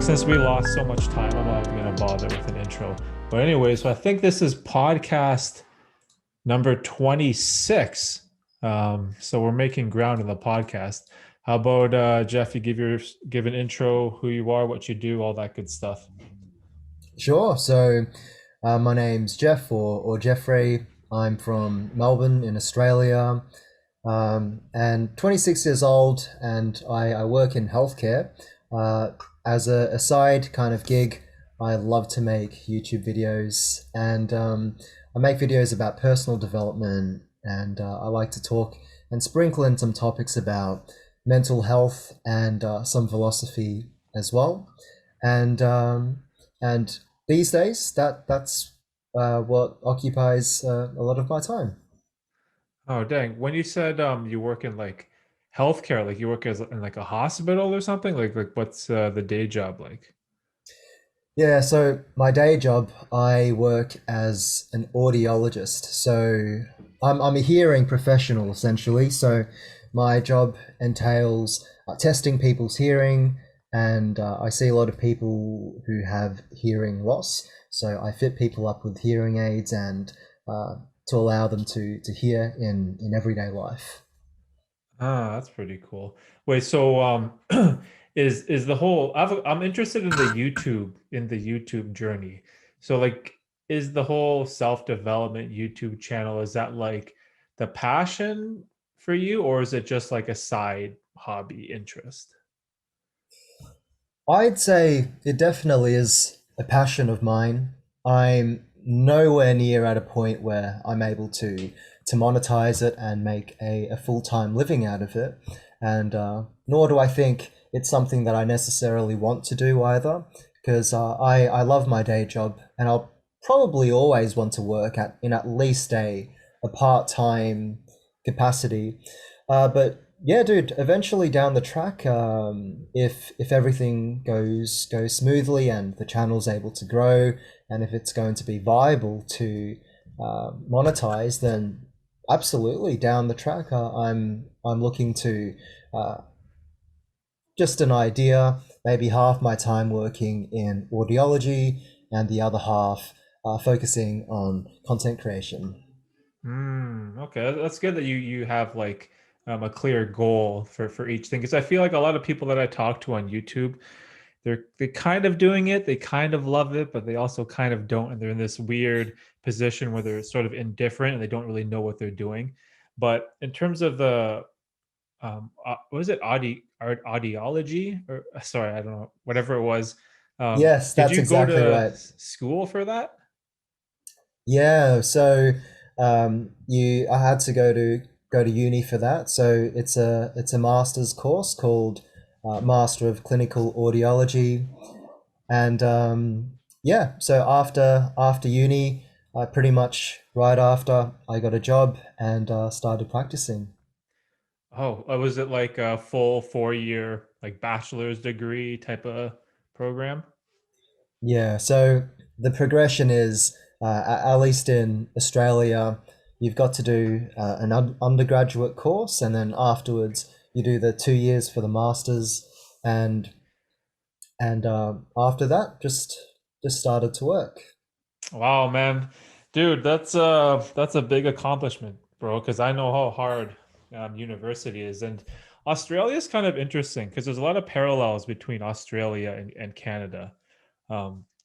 since we lost so much time, I'm not going to bother with an intro. But anyway, so I think this is podcast number 26. So we're making ground in the podcast. How about Jeff? You give an intro, who you are, what you do, all that good stuff. Sure. My name's Jeff or Jeffrey. I'm from Melbourne in Australia, and 26 years old, and I work in healthcare. As a side kind of gig, I love to make YouTube videos, and I make videos about personal development, and I like to talk and sprinkle in some topics about mental health and some philosophy as well. And these days, that's what occupies a lot of my time. Oh, dang. When you said you work in like healthcare, like you work as in like a hospital or something, like what's the day job like? Yeah, so my day job, I work as an audiologist. So I'm a hearing professional essentially. So my job entails testing people's hearing, and I see a lot of people who have hearing loss. So I fit people up with hearing aids and to allow them to hear in everyday life. Ah, that's pretty cool. Wait, so is the whole I'm interested in the YouTube journey. So like is the whole self-development YouTube channel, is that like the passion for you, or is it just like a side hobby interest? I'd say it definitely is a passion of mine. I'm nowhere near at a point where I'm able to monetize it and make a full-time living out of it. And nor do I think it's something that I necessarily want to do either, because I love my day job, and I'll probably always want to work in at least a part-time capacity. But yeah, dude, eventually down the track, if everything goes smoothly and the channel's able to grow, and if it's going to be viable to monetize, then absolutely down the track, I'm looking to uh, just an idea, maybe half my time working in audiology and the other half focusing on content creation. Okay, that's good that you have like a clear goal for each thing. Because I feel like a lot of people that I talk to on YouTube, they're kind of doing it, they kind of love it, but they also kind of don't, and they're in this weird position where they're sort of indifferent and they don't really know what they're doing. But in terms of the what was it, audiology, or sorry, I don't know, whatever it was. Yes, Did that's you go exactly to right. school for that? Yeah, so I had to go to uni for that. So it's a master's course called Master of Clinical Audiology, and yeah. So after uni, pretty much right after I got a job and started practicing. Oh, was it like a full 4 year like bachelor's degree type of program? Yeah. So the progression is at least in Australia, you've got to do an undergraduate course, and then afterwards you do the 2 years for the masters, and after that, just started to work. Wow, man. Dude, that's a big accomplishment, bro, because I know how hard university is. And Australia is kind of interesting because there's a lot of parallels between Australia and Canada.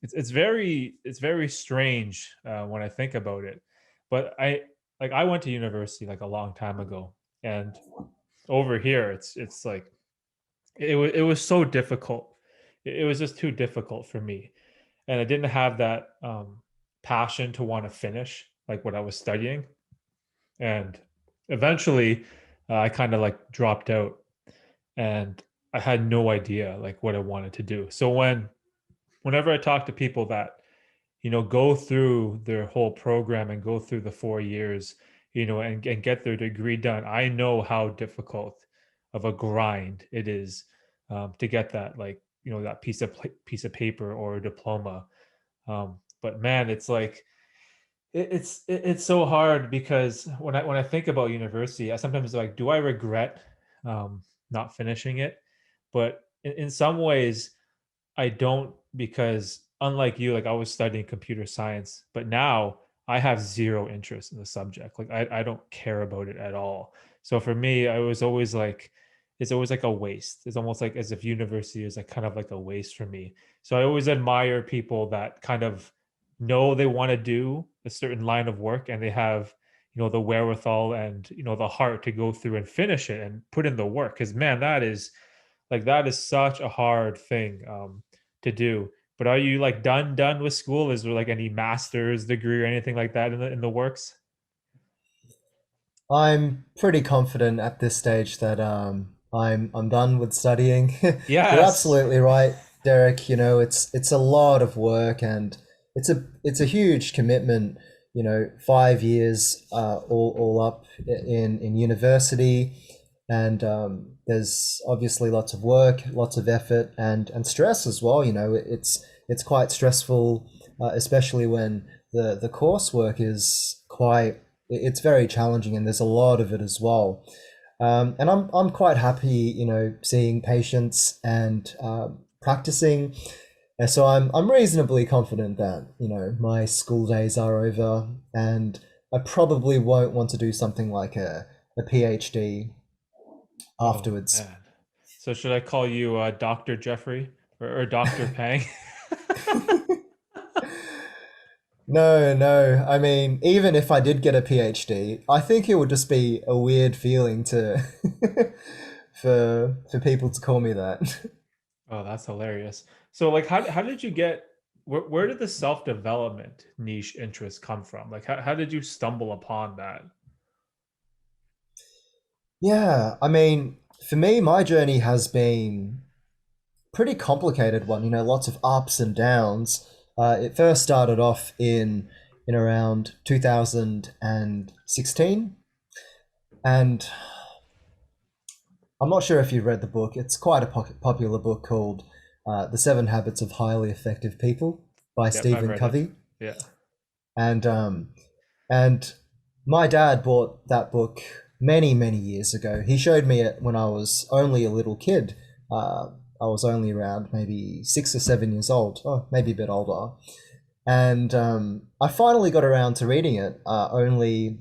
It's very strange when I think about it. But I went to university like a long time ago, and over here it's like it was so difficult. It was just too difficult for me, and I didn't have that passion to want to finish like what I was studying. And eventually, I kind of like dropped out, and I had no idea like what I wanted to do. So whenever I talk to people that go through their whole program and go through the 4 years, and get their degree done, I know how difficult of a grind it is to get that, like, that piece of paper or a diploma. But man, it's like it's so hard because when I think about university, I sometimes like, do I regret not finishing it? But in some ways, I don't, because unlike you, like I was studying computer science, but now I have zero interest in the subject. Like I don't care about it at all. So for me, I was always like, it's always like a waste. It's almost like as if university is like kind of like a waste for me. So I always admire people that kind of know they want to do a certain line of work and they have, the wherewithal and, the heart to go through and finish it and put in the work. Cause man, that is such a hard thing to do. But are you like done with school? Is there like any master's degree or anything like that in the works? I'm pretty confident at this stage that I'm done with studying. You're Yes. absolutely right, Derek. It's a lot of work, and it's a huge commitment. 5 years all up in university, and there's obviously lots of work, lots of effort, and stress as well. It's quite stressful, especially when the coursework is quite, it's very challenging, and there's a lot of it as well. And I'm quite happy, seeing patients and practicing. And so I'm reasonably confident that, my school days are over, and I probably won't want to do something like a PhD Oh afterwards. man. So should I call you Dr. Jeffrey or Dr. Pang? No, no. I mean, even if I did get a PhD, I think it would just be a weird feeling to for people to call me that. Oh, that's hilarious. So like how did you get where did the self-development niche interest come from? Like how did you stumble upon that? Yeah, I mean, for me, my journey has been pretty complicated one. Lots of ups and downs. It first started off in around 2016, and I'm not sure if you've read the book. It's quite a popular book called "The Seven Habits of Highly Effective People" by Yep, I've Stephen read it. Covey. Yeah. And my dad bought that book many, many years ago. He showed me it when I was only a little kid. I was only around maybe 6 or 7 years old, oh, maybe a bit older. And I finally got around to reading it only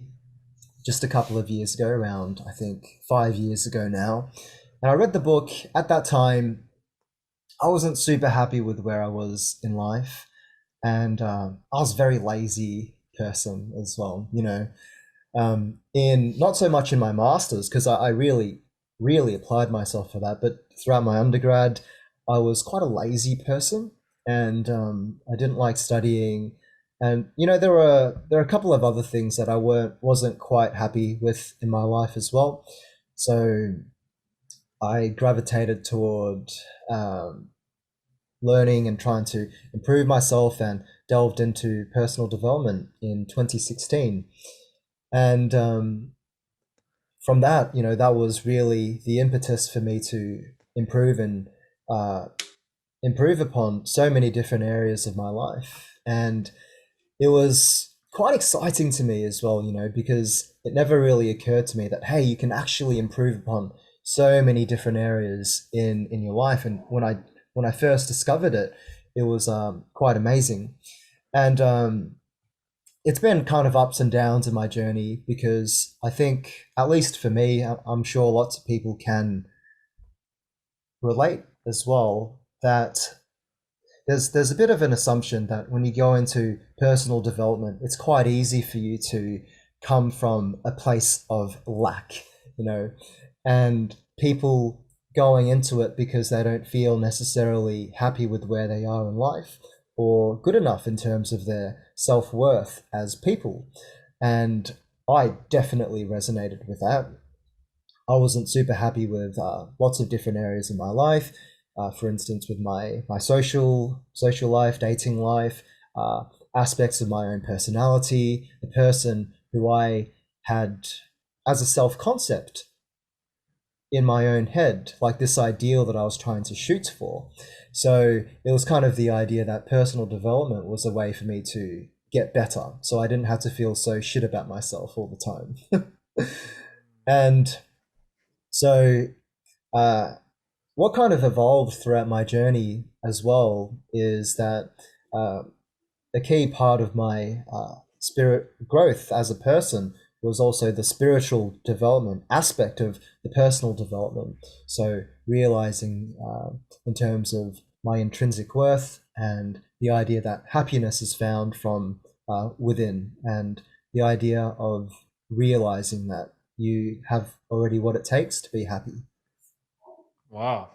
just a couple of years ago, around, I think, 5 years ago now. And I read the book. At that time, I wasn't super happy with where I was in life. And I was a very lazy person as well, in not so much in my masters, because I really really applied myself for that, but throughout my undergrad I was quite a lazy person, and I didn't like studying. And there are a couple of other things that I wasn't quite happy with in my life as well. So I gravitated toward um, learning and trying to improve myself, and delved into personal development in 2016. And from that, that was really the impetus for me to improve and uh, improve upon so many different areas of my life. And it was quite exciting to me as well, because it never really occurred to me that, hey, you can actually improve upon so many different areas in your life. And when I first discovered it, it was quite amazing. And it's been kind of ups and downs in my journey, because I think, at least for me, I'm sure lots of people can relate as well, that there's a bit of an assumption that when you go into personal development, it's quite easy for you to come from a place of lack, and people going into it because they don't feel necessarily happy with where they are in life, or good enough in terms of their self-worth as people. And I definitely resonated with that. I wasn't super happy with lots of different areas of my life. For instance, with my social life, dating life, aspects of my own personality, the person who I had as a self concept in my own head, like this ideal that I was trying to shoot for. So it was kind of the idea that personal development was a way for me to get better, so I didn't have to feel so shit about myself all the time. And so, uh, what kind of evolved throughout my journey as well is that uh, a key part of my spirit growth as a person was also the spiritual development aspect of the personal development. So realizing in terms of my intrinsic worth and the idea that happiness is found from within, and the idea of realizing that you have already what it takes to be happy. Wow.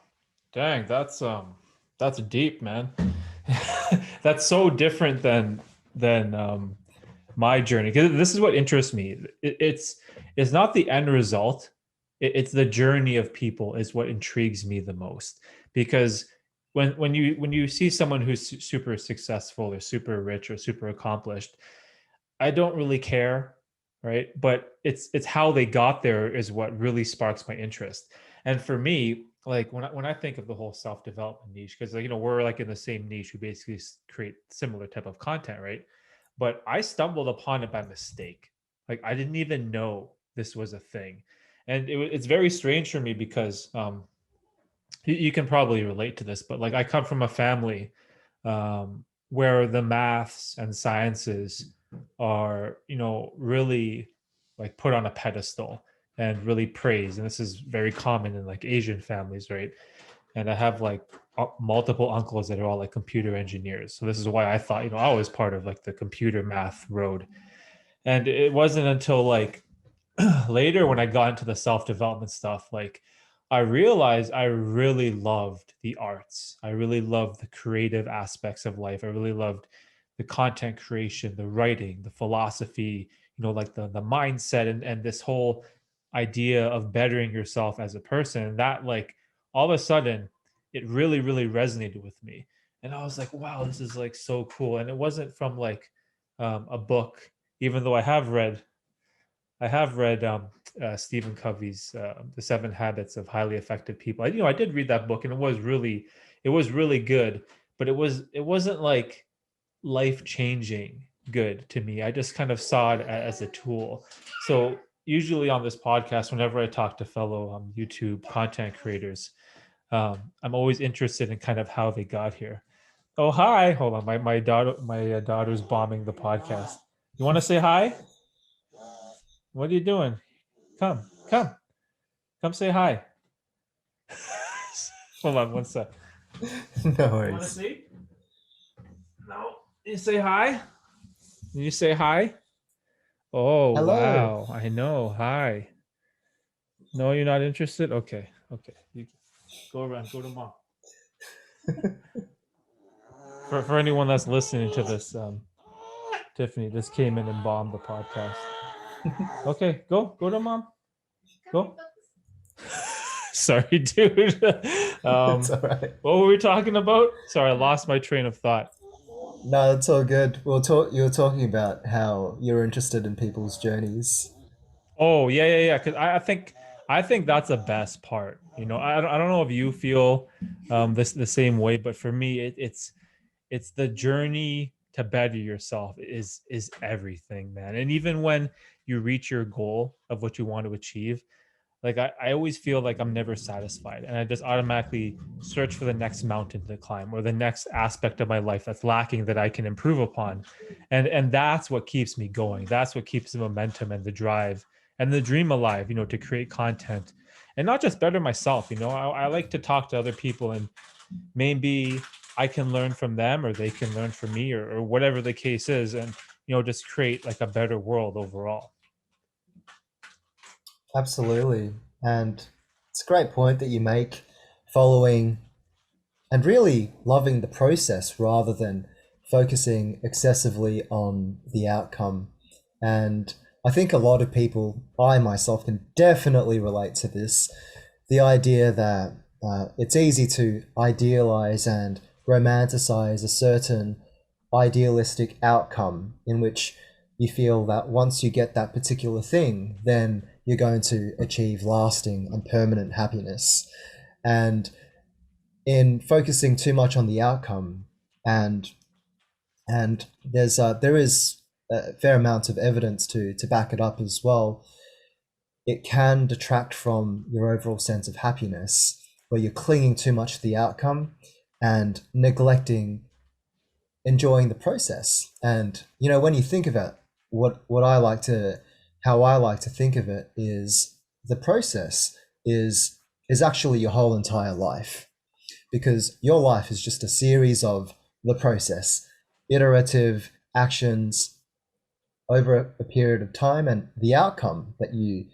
Dang, that's deep, man. That's so different than my journey. Because this is what interests me. It's not the end result. It's the journey of people is what intrigues me the most. Because when you see someone who's super successful or super rich or super accomplished, I don't really care, right? But it's how they got there is what really sparks my interest. And for me, like when I think of the whole self-development niche, because we're like in the same niche, we basically create similar type of content, right? But I stumbled upon it by mistake. Like I didn't even know this was a thing, and it's very strange for me because you can probably relate to this, but like I come from a family where the maths and sciences are, really like put on a pedestal and really praised. And this is very common in like Asian families, right? And I have like multiple uncles that are all like computer engineers. So this is why I thought, I was part of like the computer math road. And it wasn't until like later when I got into the self-development stuff, like I realized I really loved the arts. I really loved the creative aspects of life. I really loved the content creation, the writing, the philosophy, like the mindset and this whole idea of bettering yourself as a person. And that like all of a sudden it really, really resonated with me. And I was like, wow, this is like so cool. And it wasn't from like a book, even though I have read Stephen Covey's The Seven Habits of Highly Effective People. I did read that book, and it was really good, but it wasn't like life changing good to me. I just kind of saw it as a tool. So usually on this podcast, whenever I talk to fellow YouTube content creators, I'm always interested in kind of how they got here. Oh, hi! Hold on, my daughter's bombing the podcast. You want to say hi? What are you doing? Come say hi. Hold on one sec. No You want to worries. see? No. You say hi? You say hi? Oh, Hello. wow. I know. Hi. No, you're not interested? Okay. Okay. You go around. Go to mom. For anyone that's listening to this, Tiffany, this came in and bombed the podcast. Okay. Go to mom. Go. Sorry, dude. It's all right. What were we talking about? Sorry, I lost my train of thought. No, it's all good. We'll talk. You were talking about how you're interested in people's journeys. Oh yeah, yeah, yeah. Because I think that's the best part. I don't know if you feel this the same way, but for me, it's the journey to better yourself is everything, man. And even when you reach your goal of what you want to achieve, like I always feel like I'm never satisfied, and I just automatically search for the next mountain to climb or the next aspect of my life that's lacking that I can improve upon. And that's what keeps me going. That's what keeps the momentum and the drive and the dream alive, to create content and not just better myself. I like to talk to other people, and maybe I can learn from them or they can learn from me, or whatever the case is, and just create like a better world overall. Absolutely, and it's a great point that you make. Following and really loving the process rather than focusing excessively on the outcome. And I think a lot of people, I myself, can definitely relate to this. The idea that it's easy to idealize and romanticize a certain idealistic outcome in which you feel that once you get that particular thing, then you're going to achieve lasting and permanent happiness. And in focusing too much on the outcome, and there is a fair amount of evidence to back it up as well, it can detract from your overall sense of happiness. where you're clinging too much to the outcome and neglecting enjoying the process. And when you think of it, what I like to how I like to think of it is the process is actually your whole entire life, because your life is just a series of the process, iterative actions over a period of time, and the outcome that you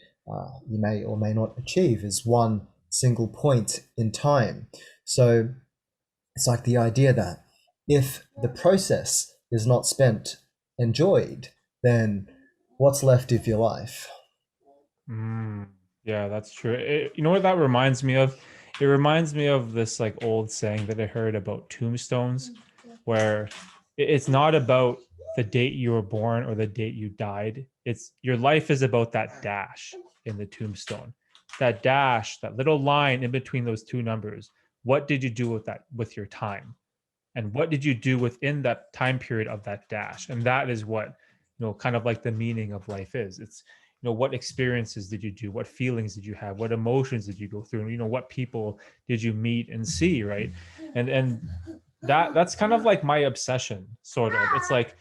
may or may not achieve is one single point in time. So it's like the idea that if the process is not spent, enjoyed, then what's left of your life? Mm, yeah, that's true. You know what that reminds me of? It reminds me of this like old saying that I heard about tombstones, where it's not about the date you were born or the date you died. It's your life is about that dash in the tombstone. That dash, that little line in between those two numbers. What did you do with that with your time? And what did you do within that time period of that dash? And that is what, kind of like the meaning of life is. It's, what experiences did you do? What feelings did you have? What emotions did you go through? What people did you meet and see, right? And that's kind of like my obsession, sort of. It's like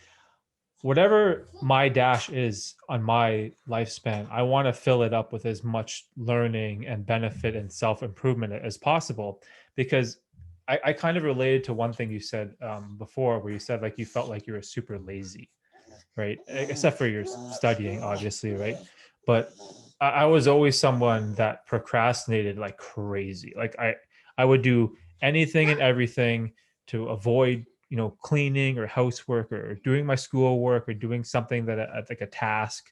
whatever my dash is on my lifespan, I want to fill it up with as much learning and benefit and self improvement as possible. Because I kind of related to one thing you said before, where you said like you felt like you were super lazy, right? Except for your studying, obviously, right? But I was always someone that procrastinated like crazy. Like I would do anything and everything to avoid, cleaning or housework or doing my schoolwork or doing something that like a task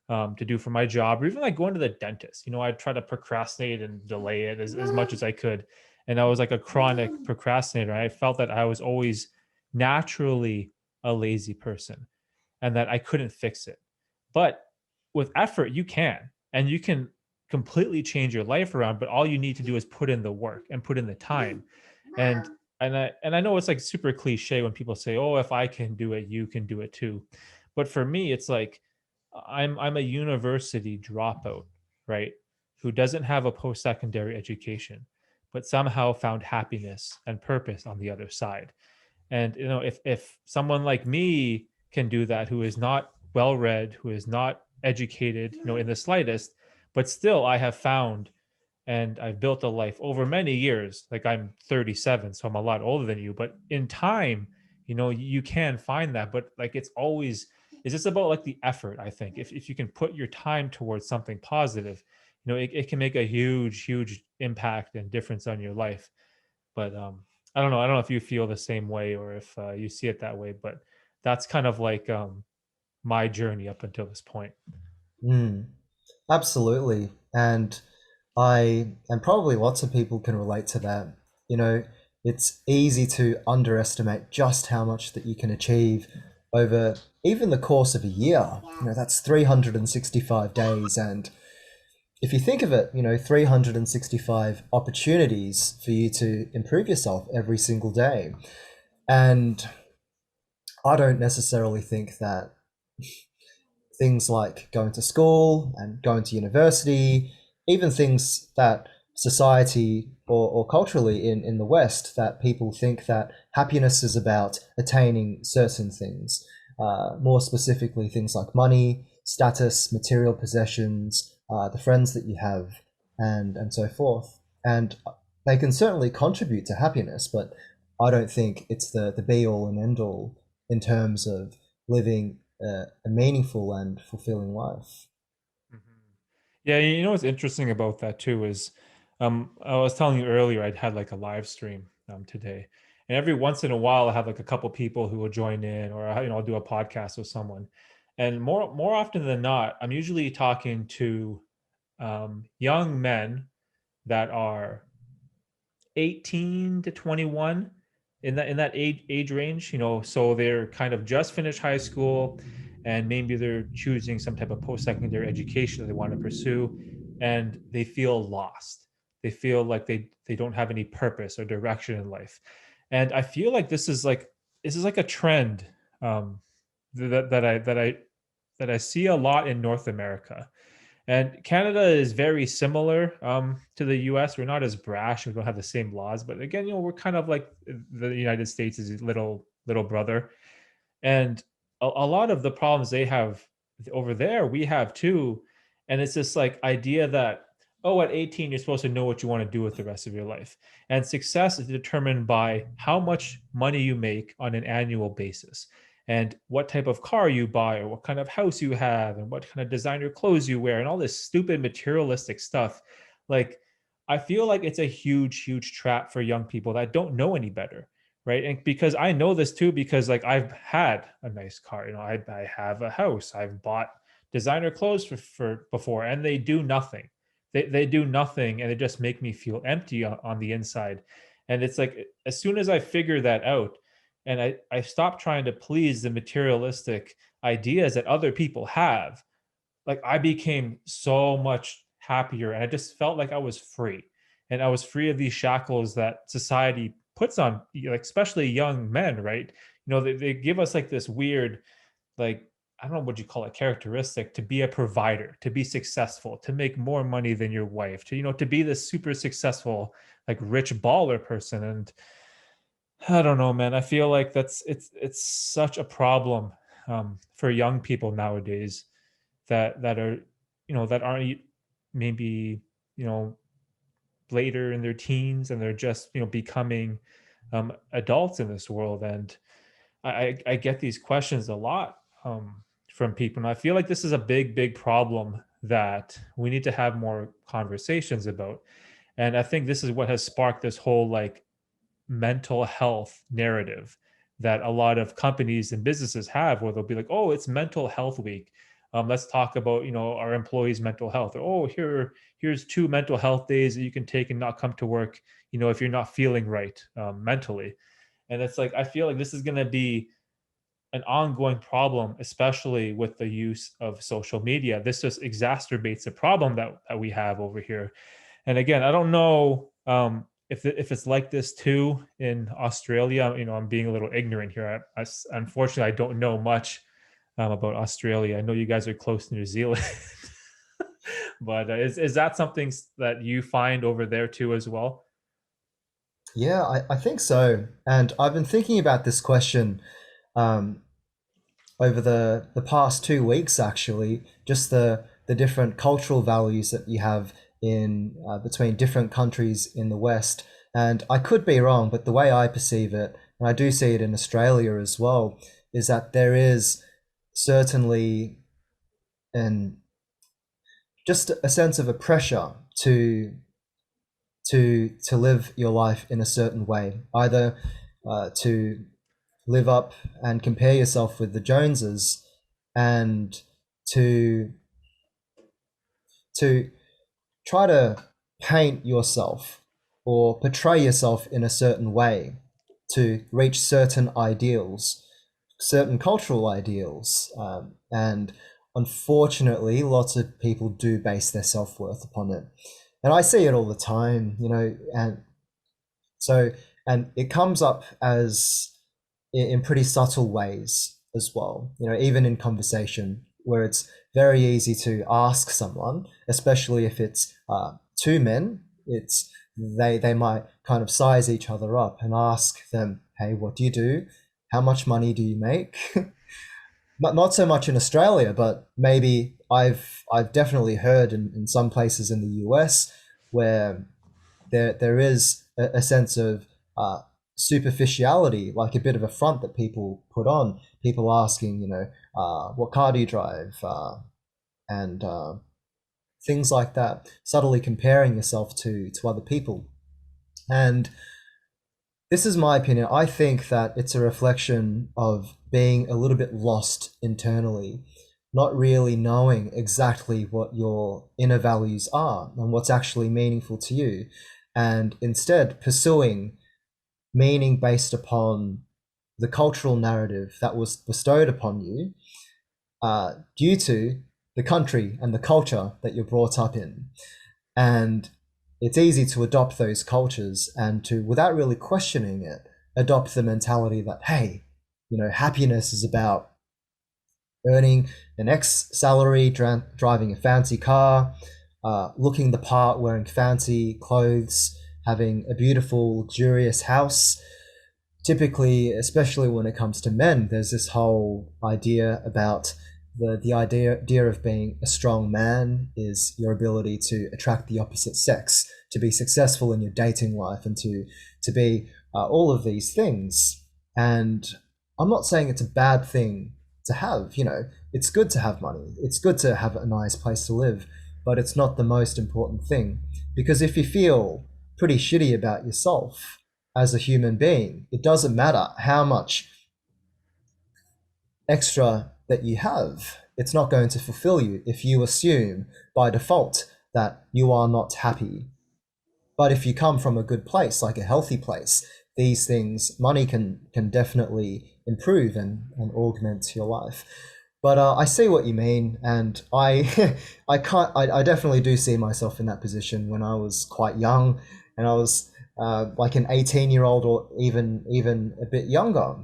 to do for my job, or even like going to the dentist. I'd try to procrastinate and delay it as much as I could. And I was like a chronic procrastinator. I felt that I was always naturally a lazy person and that I couldn't fix it. But with effort, you can, and you can completely change your life around. But all you need to do is put in the work and put in the time. And I know it's like super cliche when people say, "Oh, if I can do it, you can do it too." But for me, it's like I'm a university dropout, right? Who doesn't have a post secondary education, but somehow found happiness and purpose on the other side. And if someone like me can do that, who is not well read, who is not educated, in the slightest, but still I have found and I've built a life over many years. Like I'm 37, so I'm a lot older than you, but in time, you can find that. But like it's just about like the effort, I think. If you can put your time towards something positive, it can make a huge impact and difference on your life. But I don't know. I don't know if you feel the same way or if you see it that way. But that's kind of like my journey up until this point. Mm, absolutely. And probably lots of people can relate to that. You know, it's easy to underestimate just how much that you can achieve over even the course of a year. That's 365 days. And if you think of it, 365 opportunities for you to improve yourself every single day. And I don't necessarily think that things like going to school and going to university, even things that society or culturally in the West, that people think that happiness is about attaining certain things, more specifically things like money, status, material possessions, the friends that you have, and so forth. And they can certainly contribute to happiness, but I don't think it's the be all and end all in terms of living a meaningful and fulfilling life. Mhm. Yeah, what's interesting about that too is, I was telling you earlier, I'd had like a live stream today, and every once in a while, I have like a couple people who will join in, or I'll do a podcast with someone, and more often than not, I'm usually talking to young men that are 18 to 21, in that age range, so they're kind of just finished high school, and maybe they're choosing some type of post-secondary education that they want to pursue, and they feel lost. They feel like they don't have any purpose or direction in life. And I feel like this is like a trend, that I see a lot in North America. And Canada is very similar to the US. We're not as brash. We don't have the same laws. But again, we're kind of like the United States is little brother. And a lot of the problems they have over there, we have too. And it's this like idea that, oh, at 18, you're supposed to know what you want to do with the rest of your life. And success is determined by how much money you make on an annual basis and what type of car you buy or what kind of house you have and what kind of designer clothes you wear and all this stupid materialistic stuff. Like, I feel like it's a huge trap for young people that don't know any better, right? And because I know this too, because like I've had a nice car, I have a house, I've bought designer clothes for before, and they do nothing. They do nothing, and they just make me feel empty on the inside. And it's like as soon as I figure that out, and I stop trying to please the materialistic ideas that other people have, like I became so much happier and I just felt like I was free and I was free of these shackles that society puts on like especially young men, right? They give us like this weird, like, I don't know what you call it, characteristic to be a provider, to be successful, to make more money than your wife, to be this super successful like rich baller person. And I don't know, man, I feel like it's such a problem for young people nowadays that are that aren't maybe you know later in their teens and they're just becoming adults in this world. And I get these questions a lot from people, and I feel like this is a big problem that we need to have more conversations about. And I think this is what has sparked this whole like mental health narrative that a lot of companies and businesses have, where they'll be like, oh, it's mental health week, let's talk about our employees mental health, or oh, here's 2 mental health days that you can take and not come to work if you're not feeling right mentally. And it's like I feel like this is going to be an ongoing problem, especially with the use of social media. This just exacerbates the problem that we have over here. And again, I don't know if it's like this too in Australia. I'm being a little ignorant here. Unfortunately, I don't know much about Australia. I know you guys are close to New Zealand, but is that something that you find over there too as well? Yeah, I think so. And I've been thinking about this question um, over the past 2 weeks, actually, just the different cultural values that you have in between different countries in the West. And I could be wrong, but the way I perceive it, and I do see it in Australia as well, is that there is certainly an just a sense of a pressure to live your life in a certain way, either to live up and compare yourself with the Joneses, and to to try to paint yourself or portray yourself in a certain way to reach certain ideals, certain cultural ideals. And unfortunately, lots of people do base their self-worth upon it. And I see it all the time, and so, and it comes up as in pretty subtle ways as well, even in conversation, where it's very easy to ask someone, especially if it's two men, they might kind of size each other up and ask them, hey, what do you do? How much money do you make? Not so much in Australia, but maybe I've definitely heard in some places in the US where there is a sense of superficiality, like a bit of a front that people put on. People asking, what car do you drive, and things like that. Subtly comparing yourself to other people, and this is my opinion. I think that it's a reflection of being a little bit lost internally, not really knowing exactly what your inner values are and what's actually meaningful to you, and instead pursuing meaning based upon the cultural narrative that was bestowed upon you due to the country and the culture that you're brought up in. And it's easy to adopt those cultures and to, without really questioning it, adopt the mentality that, hey, happiness is about earning an X salary, driving a fancy car, looking the part, wearing fancy clothes, having a beautiful, luxurious house. Typically, especially when it comes to men, there's this whole idea about the idea of being a strong man is your ability to attract the opposite sex, to be successful in your dating life, and to be all of these things. And I'm not saying it's a bad thing to have. It's good to have money. It's good to have a nice place to live, but it's not the most important thing. Because if you feel pretty shitty about yourself as a human being, it doesn't matter how much extra that you have. It's not going to fulfill you if you assume by default that you are not happy. But if you come from a good place, like a healthy place, these things, money can definitely improve and augment your life. But I see what you mean, and I I definitely do see myself in that position when I was quite young, and I was like an 18-year old or even a bit younger,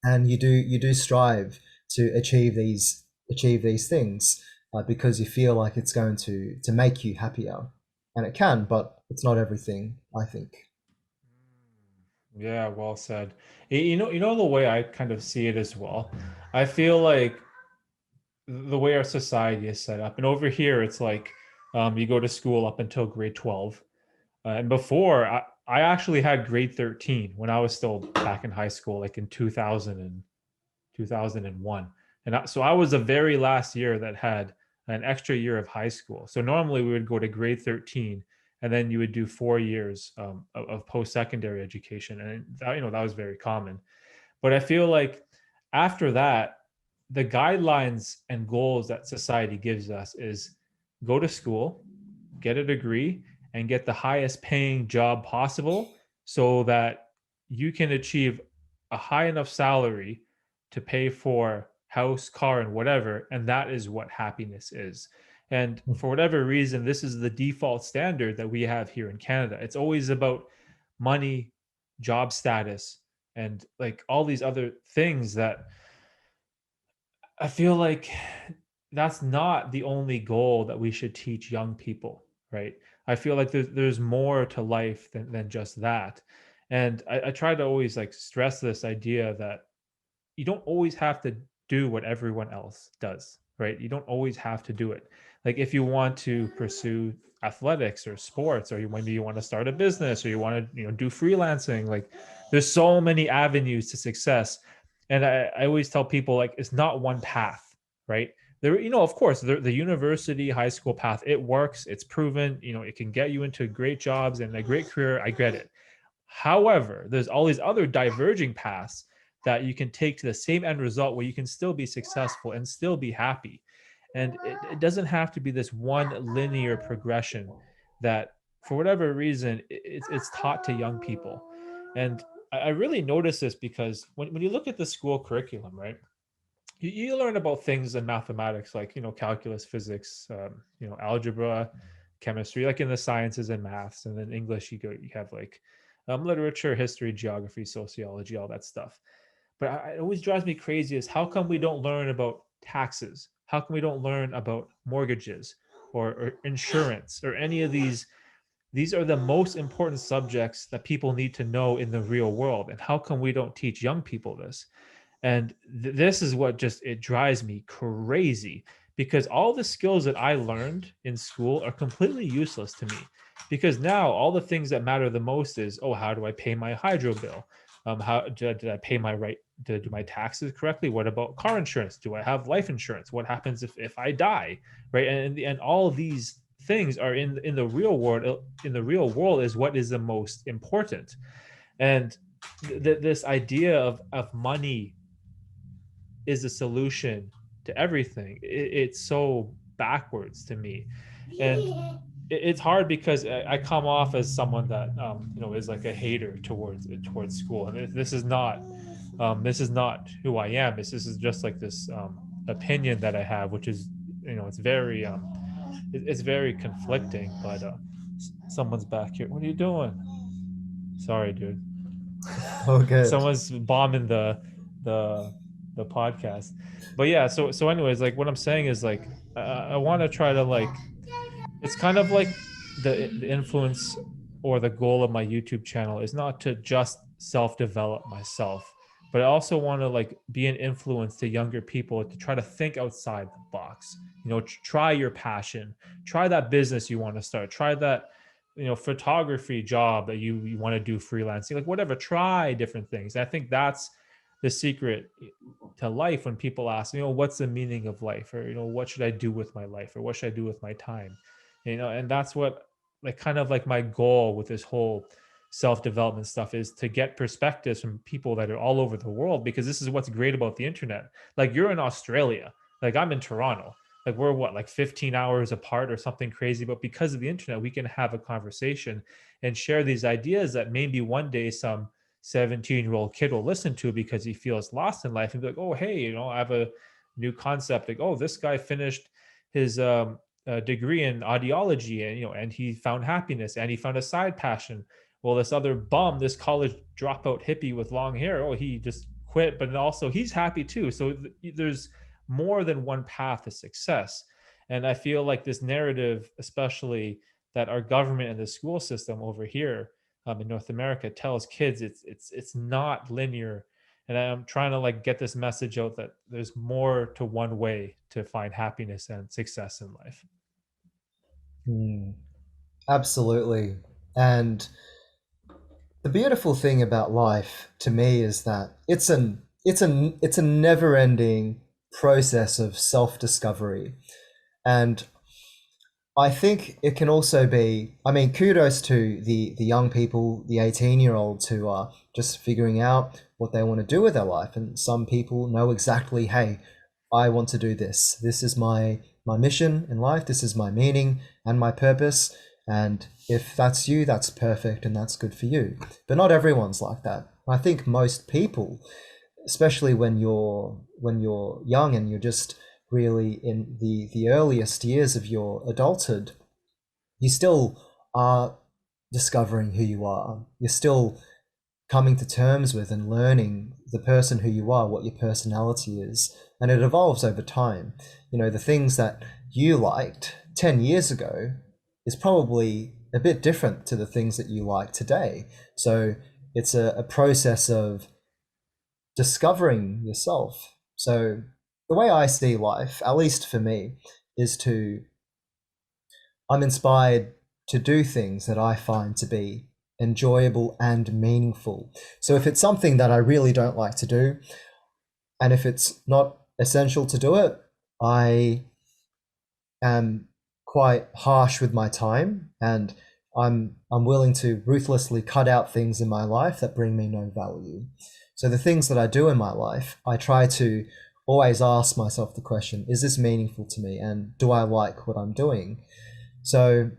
and you do strive to achieve these things because you feel like it's going to make you happier, and it can, but it's not everything, I think. Yeah, well said. You know the way I kind of see it as well. I feel like the way our society is set up, and over here it's like you go to school up until grade 12. And before, I actually had grade 13 when I was still back in high school, like in 2000 and 2001. So I was the very last year that had an extra year of high school. So normally we would go to grade 13 and then you would do 4 years of post-secondary education. And that was very common. But I feel like after that, the guidelines and goals that society gives us is go to school, get a degree, and get the highest paying job possible so that you can achieve a high enough salary to pay for house, car, and whatever. And that is what happiness is. And for whatever reason, this is the default standard that we have here in Canada. It's always about money, job status, and like all these other things that I feel like that's not the only goal that we should teach young people, right? I feel like there's more to life than just that. And I try to always like stress this idea that you don't always have to do what everyone else does, right? You don't always have to do it. Like if you want to pursue athletics or sports, or maybe you want to start a business, or you want to, do freelancing, like there's so many avenues to success. And I always tell people like it's not one path, right? There, of course, the university, high school path, it works, it's proven, it can get you into great jobs and a great career. I get it. However, there's all these other diverging paths that you can take to the same end result where you can still be successful and still be happy. And it doesn't have to be this one linear progression that, for whatever reason, it's taught to young people. And I really notice this because when you look at the school curriculum, right? You learn about things in mathematics like calculus, physics, algebra, chemistry, like in the sciences and maths, and then English you have like literature, history, geography, sociology, all that stuff. But it always drives me crazy is how come we don't learn about taxes? How come we don't learn about mortgages or insurance or any of these? These are the most important subjects that people need to know in the real world. And how come we don't teach young people this? And this is what just it drives me crazy because all the skills that I learned in school are completely useless to me because now all the things that matter the most is, oh, how do I pay my hydro bill? How did I pay my right? Did I do my taxes correctly? What about car insurance? Do I have life insurance? What happens if I die? Right, and all of these things are in the real world. In the real world is what is the most important. And this idea of money is the solution to everything. It's so backwards to me, and it's hard because I come off as someone that is like a hater towards school, and this is not who I am. This is just like this opinion that I have, which is it's very it's very conflicting. But someone's back here. What are you doing? Sorry, dude. Oh, good. Someone's bombing the the podcast. But yeah, so anyways, like what I'm saying is like I want to try to like it's kind of like the influence or the goal of my YouTube channel is not to just self develop myself, but I also want to like be an influence to younger people to try to think outside the box. You know, try your passion, try that business you want to start, try that photography job that you want to do freelancing, like whatever. Try different things. And I think that's the secret to life when people ask, what's the meaning of life, or what should I do with my life, or what should I do with my time, and that's what like kind of like my goal with this whole self-development stuff is to get perspectives from people that are all over the world, because this is what's great about the internet. Like you're in Australia, like I'm in Toronto, like we're what, like 15 hours apart or something crazy, but because of the internet we can have a conversation and share these ideas that maybe one day some 17-year-old kid will listen to because he feels lost in life and be like, oh hey, I have a new concept, like, oh, this guy finished his degree in audiology, and and he found happiness and he found a side passion. Well, this other bum, this college dropout hippie with long hair, oh, he just quit, but also he's happy too. So there's more than one path to success. And I feel like this narrative, especially that our government and the school system over here in North America tells kids, it's not linear. And I'm trying to like get this message out that there's more to one way to find happiness and success in life. Mm, absolutely. And the beautiful thing about life to me is that it's a never-ending process of self-discovery. And I think it can also be, I mean, kudos to the young people, the 18-year-olds who are just figuring out what they want to do with their life. And some people know exactly, hey, I want to do this. This is my mission in life. This is my meaning and my purpose. And if that's you, that's perfect and that's good for you. But not everyone's like that. I think most people, especially when you're young and you're just really in the earliest years of your adulthood, you still are discovering who you are. You're still coming to terms with and learning the person who you are, what your personality is, and it evolves over time. The things that you liked 10 years ago is probably a bit different to the things that you like today. So it's a process of discovering yourself. So the way I see life, at least for me, is I'm inspired to do things that I find to be enjoyable and meaningful. So if it's something that I really don't like to do, and if it's not essential to do it, I am quite harsh with my time, and I'm willing to ruthlessly cut out things in my life that bring me no value. So the things that I do in my life, I try to always ask myself the question, is this meaningful to me, and do I like what I'm doing? So,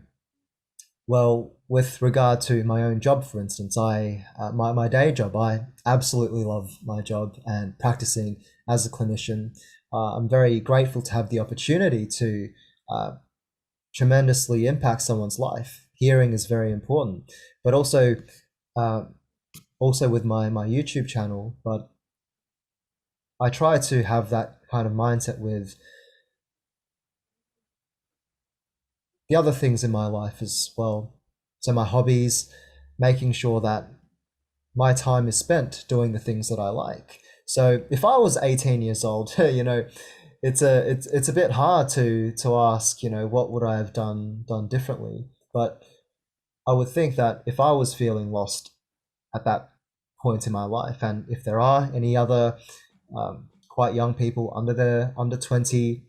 well, with regard to my own job, for instance, my day job, I absolutely love my job and practicing as a clinician. I'm very grateful to have the opportunity to uh, tremendously impact someone's life. Hearing is very important, but uh, also with my YouTube channel. But I try to have that kind of mindset with the other things in my life as well. So my hobbies, making sure that my time is spent doing the things that I like. So if I was 18 years old, it's a bit hard to ask, what would I have done differently? But I would think that if I was feeling lost at that point in my life, and if there are any other quite young people under 20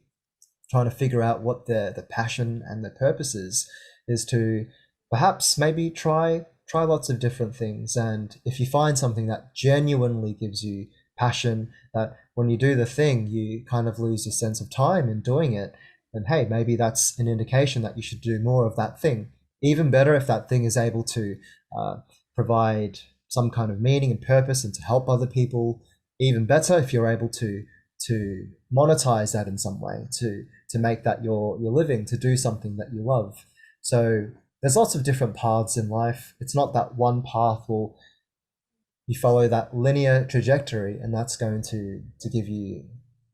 trying to figure out what the passion and the purpose is to perhaps maybe try lots of different things. And if you find something that genuinely gives you passion, that when you do the thing you kind of lose your sense of time in doing it, then hey, maybe that's an indication that you should do more of that thing. Even better if that thing is able to uh, provide some kind of meaning and purpose and to help other people. Even better if you're able to monetize that in some way, to make that your living, to do something that you love. So there's lots of different paths in life. It's not that one path will you follow that linear trajectory, and that's going to give you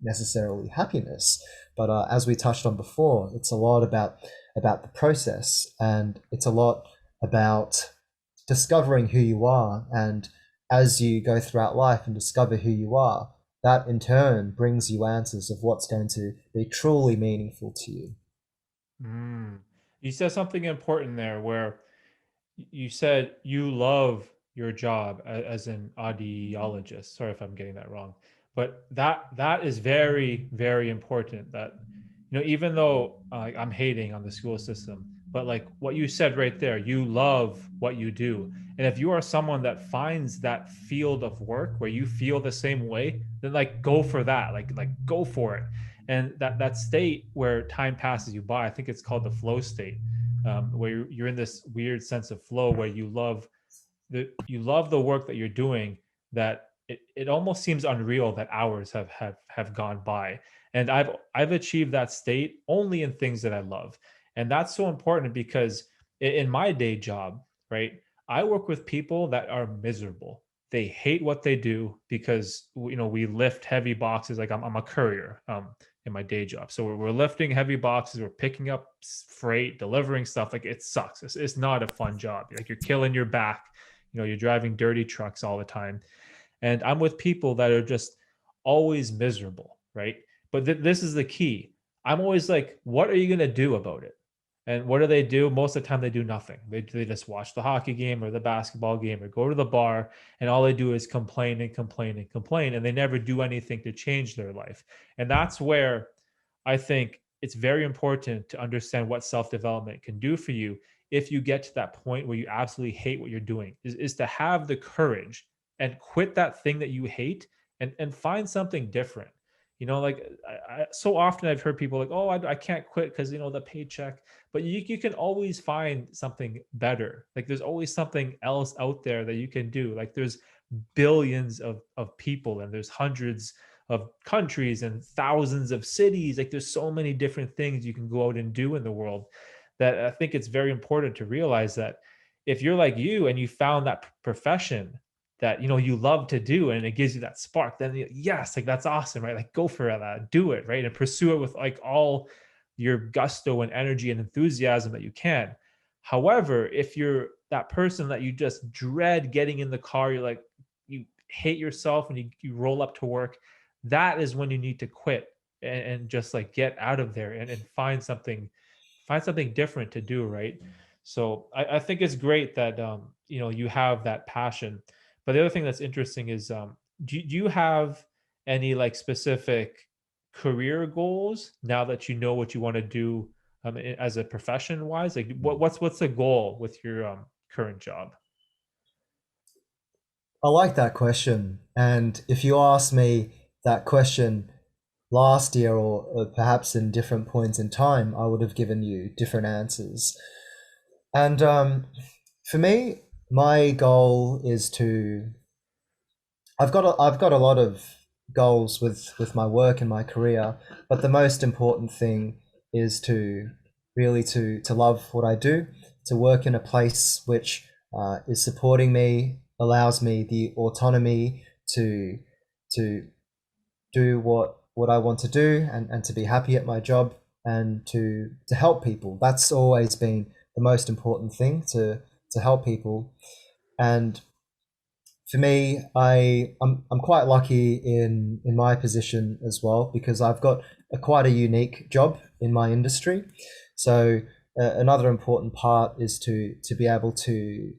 necessarily happiness. But as we touched on before, it's a lot about the process, and it's a lot about discovering who you are. And as you go throughout life and discover who you are, that in turn brings you answers of what's going to be truly meaningful to you. Mm. You said something important there where you said you love your job as an audiologist. Sorry if I'm getting that wrong, but that is very, very important. That even though I'm hating on the school system, but like what you said right there, you love what you do, and if you are someone that finds that field of work where you feel the same way, then like go for that, like go for it. And that state where time passes you by, I think it's called the flow state, where you're in this weird sense of flow where you love the work that you're doing, that it almost seems unreal that hours have gone by. And I've achieved that state only in things that I love. And that's so important because in my day job, right, I work with people that are miserable. They hate what they do because we lift heavy boxes. Like I'm a courier in my day job, so we're lifting heavy boxes, we're picking up freight, delivering stuff. Like it sucks. It's not a fun job. Like you're killing your back. You're driving dirty trucks all the time. And I'm with people that are just always miserable, right? But this is the key. I'm always like, what are you going to do about it? And what do they do? Most of the time, they do nothing. They just watch the hockey game or the basketball game or go to the bar, and all they do is complain and complain and complain, and they never do anything to change their life. And that's where I think it's very important to understand what self development can do for you if you get to that point where you absolutely hate what you're doing, is to have the courage and quit that thing that you hate, and find something different. Like so often I've heard people like, oh, I can't quit because the paycheck. But you can always find something better. Like there's always something else out there that you can do. Like there's billions of people, and there's hundreds of countries and thousands of cities. Like there's so many different things you can go out and do in the world, that I think it's very important to realize that if you're like you and you found that profession that you love to do, and it gives you that spark, then yes, like that's awesome, right? Like go for that, do it, right? And pursue it with like all your gusto and energy and enthusiasm that you can. However, if you're that person that you just dread getting in the car, you're like, you hate yourself, and you roll up to work, that is when you need to quit, and just like get out of there, and find something different to do, right? So I think it's great that you have that passion. But the other thing that's interesting is, do you have any like specific career goals now that you know what you want to do, as a profession wise? Like what's the goal with your current job? I like that question. And if you ask me that question last year, or perhaps in different points in time, I would have given you different answers. And for me, my goal is to. I've got a lot of goals with my work and my career, but the most important thing is to really to love what I do, to work in a place which is supporting me, allows me the autonomy to do what I want to do, and to be happy at my job, and to help people. That's always been the most important thing, to help people. And for me, I'm quite lucky in my position as well, because I've got quite a unique job in my industry. So another important part is to be able to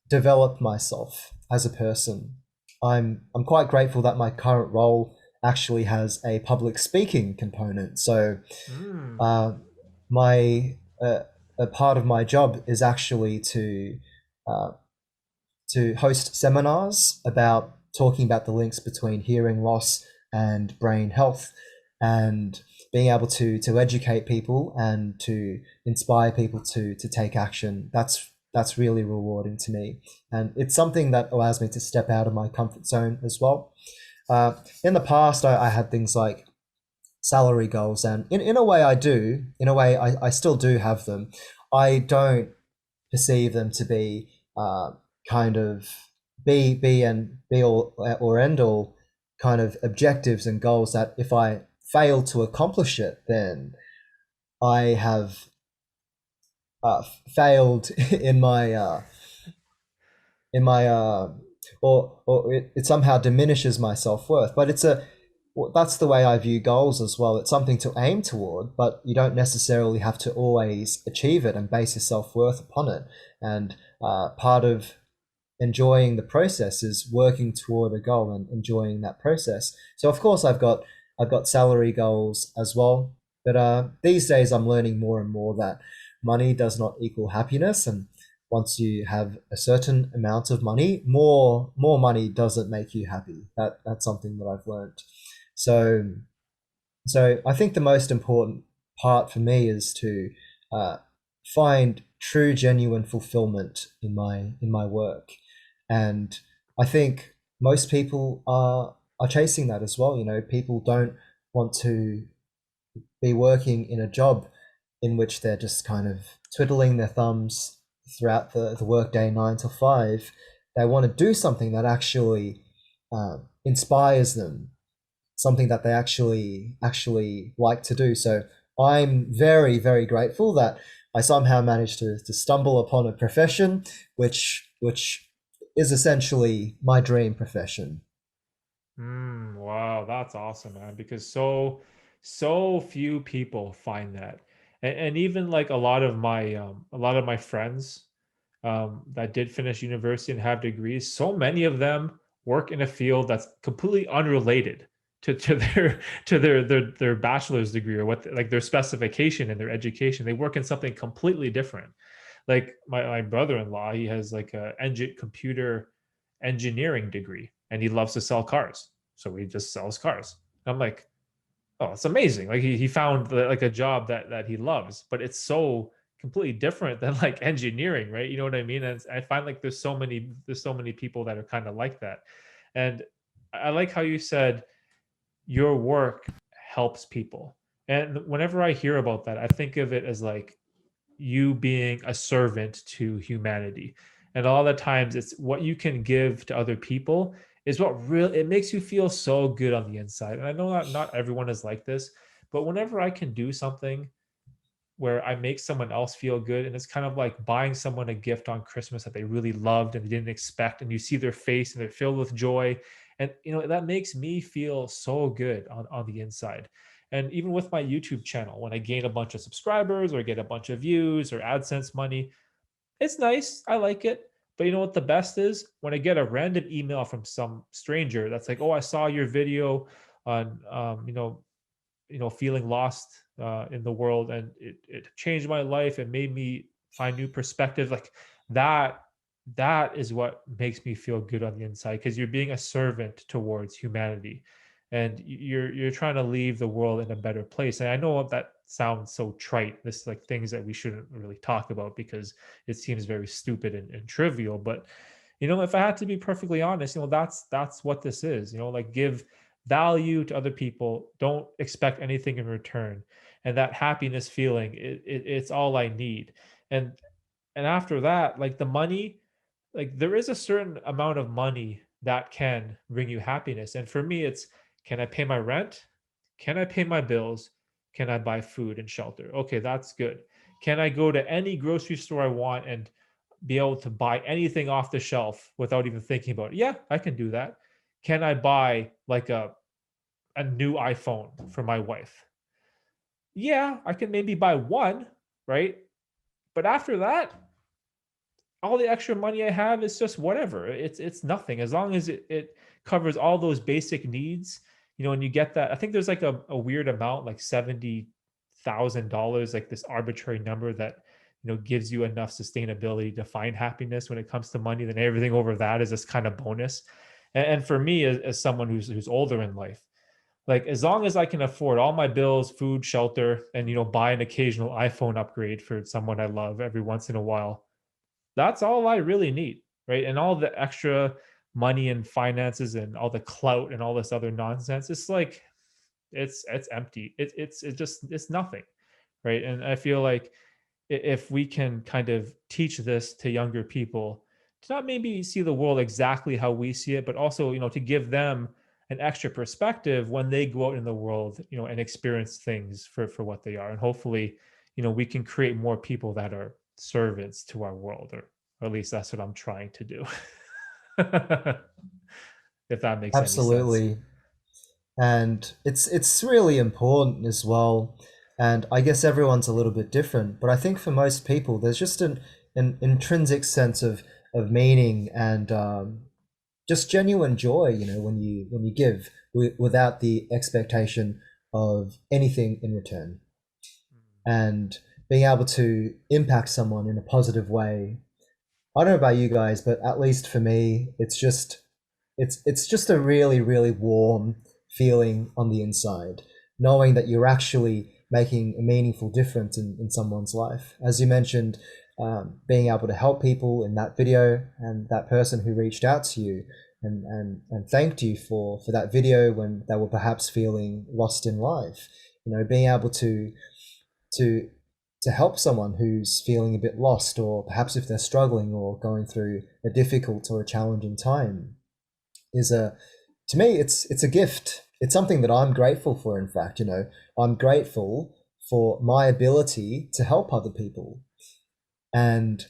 develop myself as a person. I'm quite grateful that my current role actually has a public speaking component. So Mm. uh, my a part of my job is actually uh, to host seminars about talking about the links between hearing loss and brain health, and being able to educate people and to inspire people to take action. That's really rewarding to me, and it's something that allows me to step out of my comfort zone as well. In the past, I had things like salary goals, and in a way in a way I still do have them. I don't perceive them to be kind of be all or end all kind of objectives and goals that if I fail to accomplish it, then I have failed in my or it somehow diminishes my self-worth. But that's the way I view goals as well. It's something to aim toward, but you don't necessarily have to always achieve it and base your self-worth upon it. And part of enjoying the process is working toward a goal and enjoying that process. So of course I've got salary goals as well, but these days I'm learning more and more that money does not equal happiness, and once you have a certain amount of money, more money doesn't make you happy. That's something that I've learned. So I think the most important part for me is to uh, find true, genuine fulfillment in my work, and I think most people are chasing that as well. You know, people don't want to be working in a job in which they're just kind of twiddling their thumbs throughout the workday 9 to 5. They want to do something that actually inspires them, something that they actually like to do. So I'm very, very grateful that I somehow managed to stumble upon a profession which is essentially my dream profession. Wow, that's awesome, man. Because so few people find that, and even like a lot of my friends that did finish university and have degrees, so many of them work in a field that's completely unrelated to their their bachelor's degree or like their specification in their education. They work in something completely different. Like my brother-in-law, he has like a computer engineering degree and he loves to sell cars. So he just sells cars. I'm like, oh, it's amazing. Like he found like a job that he loves, but it's so completely different than like engineering, right? You know what I mean? And I find like there's so many people that are kind of like that. And I like how you said your work helps people. And whenever I hear about that, I think of it as like you being a servant to humanity. And all the times it's what you can give to other people is what really it makes you feel so good on the inside. And I know that not everyone is like this, but whenever I can do something where I make someone else feel good, and it's kind of like buying someone a gift on Christmas that they really loved and they didn't expect, and you see their face and they're filled with joy, and that makes me feel so good on the inside. And even with my YouTube channel, when I gain a bunch of subscribers or get a bunch of views or AdSense money, it's nice. I like it. But you know what the best is? When I get a random email from some stranger that's like, "Oh, I saw your video on feeling lost in the world, and it changed my life and made me find new perspectives." Like that that is what makes me feel good on the inside, because you're being a servant towards humanity, and you're trying to leave the world in a better place. And I know that sounds so trite, this like things that we shouldn't really talk about because it seems very stupid and trivial, but if I had to be perfectly honest, that's what this is. Like, give value to other people, don't expect anything in return, and that happiness feeling, it's all I need. And and after that, like the money, like there is a certain amount of money that can bring you happiness. And for me, it's, can I pay my rent? Can I pay my bills? Can I buy food and shelter? Okay, that's good. Can I go to any grocery store I want and be able to buy anything off the shelf without even thinking about it? Yeah, I can do that. Can I buy like a new iPhone for my wife? Yeah, I can maybe buy one, right? But after that, all the extra money I have is just whatever. It's nothing as long as it covers all those basic needs. And you get that. I think there's like a weird amount, like $70,000, like this arbitrary number that gives you enough sustainability to find happiness when it comes to money. Then everything over that is this kind of bonus. And for me, as someone who's older in life, like as long as I can afford all my bills, food, shelter, and buy an occasional iPhone upgrade for someone I love every once in a while, that's all I really need, right? And all the extra money and finances and all the clout and all this other nonsense, it's like it's empty. It's nothing, right? And I feel like if we can kind of teach this to younger people, not maybe see the world exactly how we see it, but also, to give them an extra perspective when they go out in the world, and experience things for what they are. And hopefully, we can create more people that are servants to our world, or at least that's what I'm trying to do. If that makes any sense. Absolutely. And it's really important as well. And I guess everyone's a little bit different, but I think for most people there's just an intrinsic sense of meaning and just genuine joy, when you give without the expectation of anything in return, and being able to impact someone in a positive way. I don't know about you guys, but at least for me, it's just a really, really warm feeling on the inside, knowing that you're actually making a meaningful difference in someone's life. As you mentioned, being able to help people in that video, and that person who reached out to you and thanked you for that video when they were perhaps feeling lost in life. Being able to to help someone who's feeling a bit lost, or perhaps if they're struggling or going through a difficult or a challenging time, is a to me it's a gift. It's something that I'm grateful for. In fact, I'm grateful for my ability to help other people. And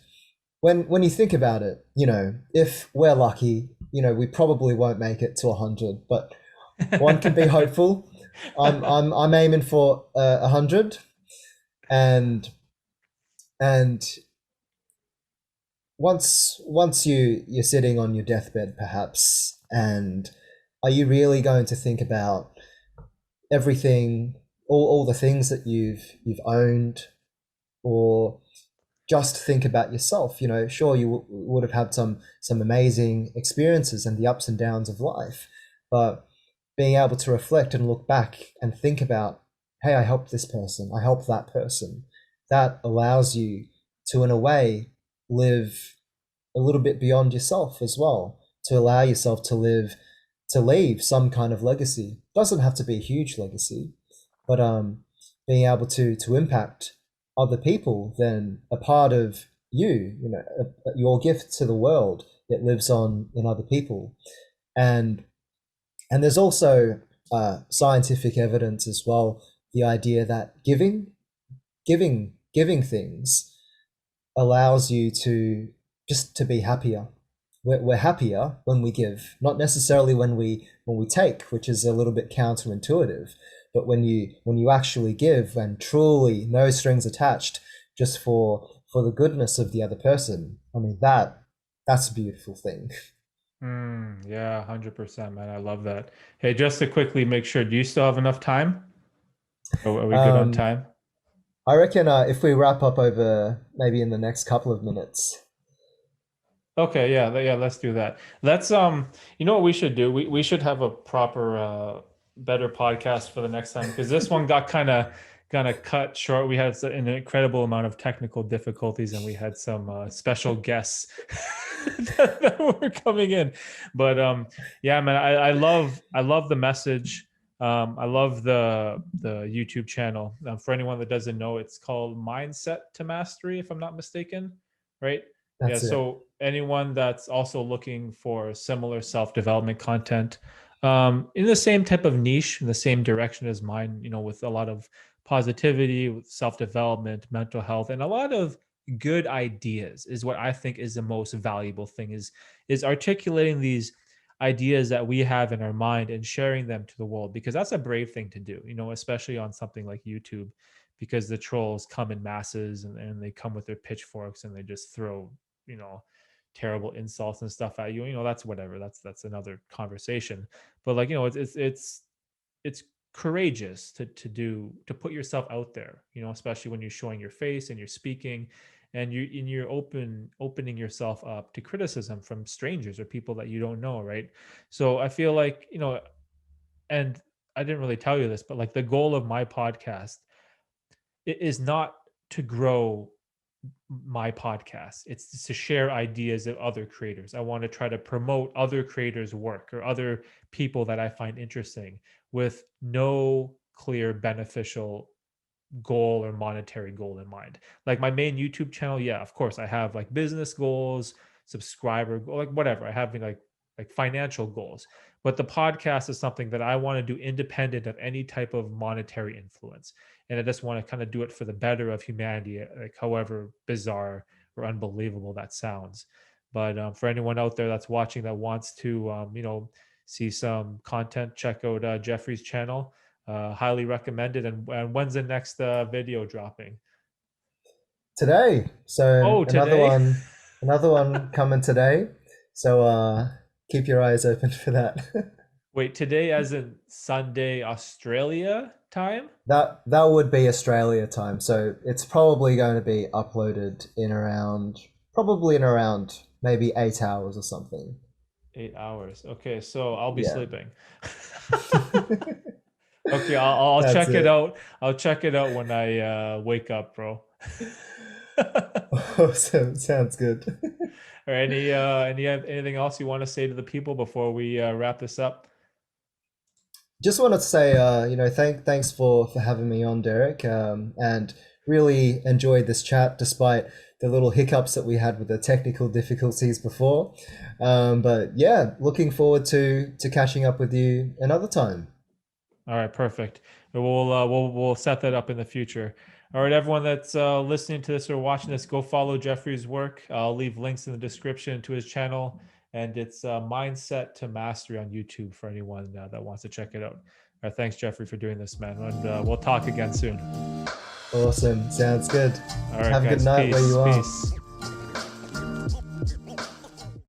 when you think about it, if we're lucky, we probably won't make it to 100, but one can be hopeful. I'm aiming for 100. And and once you're sitting on your deathbed, perhaps, and are you really going to think about everything, all the things that you've owned, or just think about yourself? Sure, you would have had some amazing experiences and the ups and downs of life, but being able to reflect and look back and think about, hey, I helped this person, I helped that person, that allows you to, in a way, live a little bit beyond yourself as well, to allow yourself to leave some kind of legacy. Doesn't have to be a huge legacy, but being able to impact other people, then a part of you, your gift to the world, it lives on in other people. And and there's also scientific evidence as well, the idea that giving things allows you to be happier. We're happier when we give, not necessarily when we take, which is a little bit counterintuitive. But when you actually give, and truly no strings attached, just for the goodness of the other person, I mean, that's a beautiful thing. Yeah, 100%, man. I love that. Hey, just to quickly make sure, do you still have enough time? Are we good on Um, time? I reckon if we wrap up over maybe in the next couple of minutes. Okay, yeah, yeah, let's do that. Let's you know what we should do? We should have a proper better podcast for the next time, because this one got kind of cut short. We had an incredible amount of technical difficulties, and we had some special guests that were coming in. But yeah, man, I love the message. I love the YouTube channel. For anyone that doesn't know, it's called Mindset to Mastery, if I'm not mistaken, right? Yeah, That's it. so anyone that's also looking for similar self-development content, in the same type of niche, in the same direction as mine, with a lot of positivity, with self-development, mental health, and a lot of good ideas, is what I think is the most valuable thing, is articulating these ideas that we have in our mind and sharing them to the world, because that's a brave thing to do, especially on something like YouTube, because the trolls come in masses, and they come with their pitchforks, and they just throw you know terrible insults and stuff at you. That's whatever, that's another conversation. But like, it's courageous to put yourself out there, especially when you're showing your face and you're speaking, and you're opening yourself up to criticism from strangers or people that you don't know, right? So I feel like, and I didn't really tell you this, but like, the goal of my podcast is not to grow my podcast. It's to share ideas of other creators. I want to try to promote other creators' work, or other people that I find interesting, with no clear beneficial goal or monetary goal in mind. Like my main YouTube channel, yeah, of course, I have like business goals, subscriber goal, like whatever. I have like financial goals. But the podcast is something that I want to do independent of any type of monetary influence. And I just want to kind of do it for the better of humanity, like however bizarre or unbelievable that sounds. But for anyone out there that's watching that wants to, see some content, check out Jeffrey's channel. Highly recommended. And when's the next video dropping? Today. So Oh, today? another one coming today. So keep your eyes open for that. Wait, today as in Sunday, Australia time? That would be Australia time. So it's probably going to be uploaded in around maybe 8 hours or something. 8 hours. Okay, so I'll be Yeah. sleeping. Okay, I'll That's check it it. out. I'll check it out when I wake up, bro. Awesome. Sounds good. Or anything else you want to say to the people before we wrap this up? Just wanted to say, thanks for having me on, Derek, and really enjoyed this chat despite the little hiccups that we had with the technical difficulties before. But yeah, looking forward to catching up with you another time. All right, perfect. We'll set that up in the future. All right, everyone that's listening to this or watching this, go follow Jeffrey's work. I'll leave links in the description to his channel, and it's Mindset to Mastery on YouTube for anyone that wants to check it out. All right, thanks, Jeffrey, for doing this, man, and we'll talk again soon. Awesome. Sounds good. All right, Have a good guys, night where peace, you are. peace.